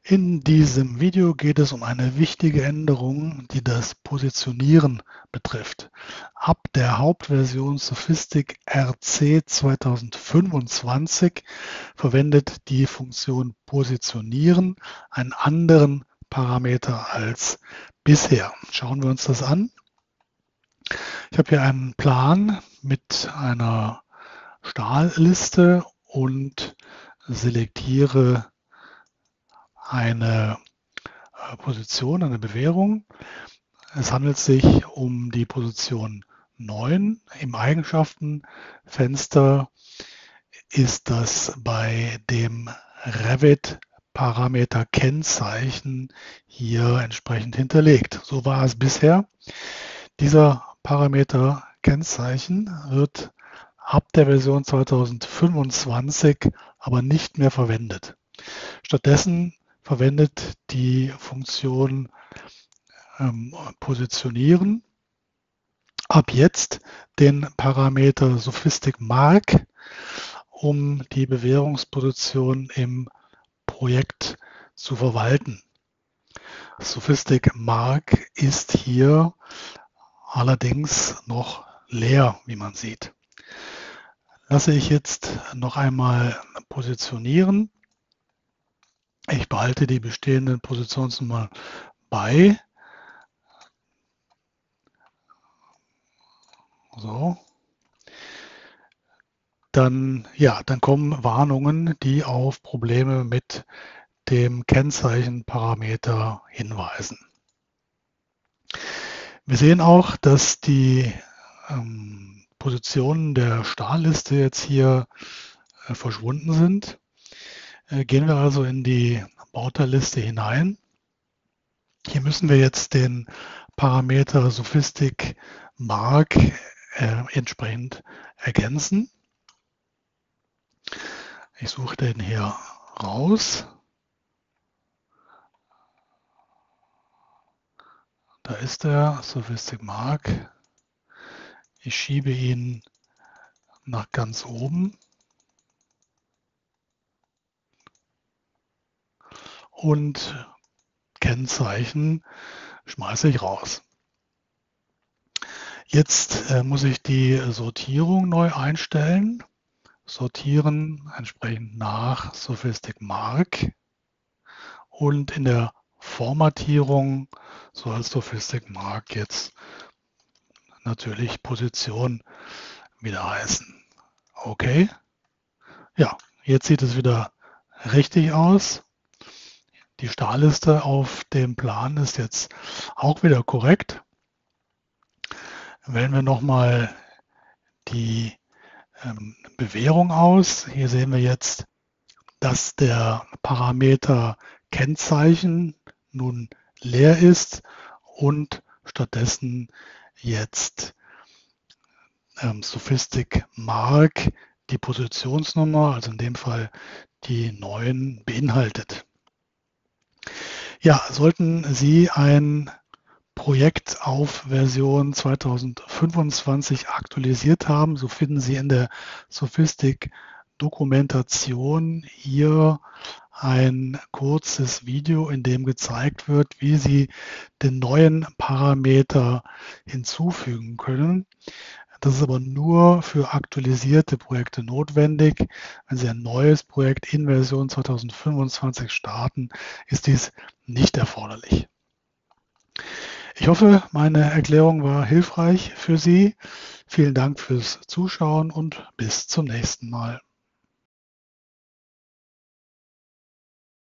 In diesem Video geht es um eine wichtige Änderung, die das Positionieren betrifft. Ab der Hauptversion Sophistic RC 2025 verwendet die Funktion Positionieren einen anderen Parameter als bisher. Schauen wir uns das an. Ich habe hier einen Plan mit einer Stahlliste und selektiere eine Position, eine Bewährung. Es handelt sich um die Position 9. Im Eigenschaftenfenster ist das bei dem Revit-Parameter Kennzeichen hier entsprechend hinterlegt. So war es bisher. Dieser Parameter Kennzeichen wird ab der Version 2025 aber nicht mehr verwendet. Stattdessen verwendet die Funktion Positionieren ab jetzt den Parameter Sophistic Mark, um die Bewährungsposition im Projekt zu verwalten. Sophistic Mark ist hier allerdings noch leer, wie man sieht. Lasse ich jetzt noch einmal positionieren. Ich behalte die bestehenden Positionsnummern bei. So. Dann kommen Warnungen, die auf Probleme mit dem Kennzeichenparameter hinweisen. Wir sehen auch, dass die Positionen der Stahlliste jetzt hier verschwunden sind. Gehen wir also in die Bauteilliste hinein. Hier müssen wir jetzt den Parameter Sophistic Mark entsprechend ergänzen. Ich suche den hier raus. Da ist der Sophistic Mark. Ich schiebe ihn nach ganz oben und Kennzeichen schmeiße ich raus. Jetzt muss ich die Sortierung neu einstellen. Sortieren entsprechend nach Sophistic Mark und in der Formatierung soll Sophistic Mark jetzt natürlich Position wieder heißen. Okay. Ja, jetzt sieht es wieder richtig aus. Die Stahlliste auf dem Plan ist jetzt auch wieder korrekt. Wählen wir nochmal die Bewährung aus. Hier sehen wir jetzt, dass der Parameter Kennzeichen nun leer ist und stattdessen jetzt Sophistic Mark die Positionsnummer, also in dem Fall die 9, beinhaltet. Ja, sollten Sie ein Projekt auf Version 2025 aktualisiert haben, so finden Sie in der Sophistic Dokumentation hier ein kurzes Video, in dem gezeigt wird, wie Sie den neuen Parameter hinzufügen können. Das ist aber nur für aktualisierte Projekte notwendig. Wenn Sie ein neues Projekt in Version 2025 starten, ist dies nicht erforderlich. Ich hoffe, meine Erklärung war hilfreich für Sie. Vielen Dank fürs Zuschauen und bis zum nächsten Mal.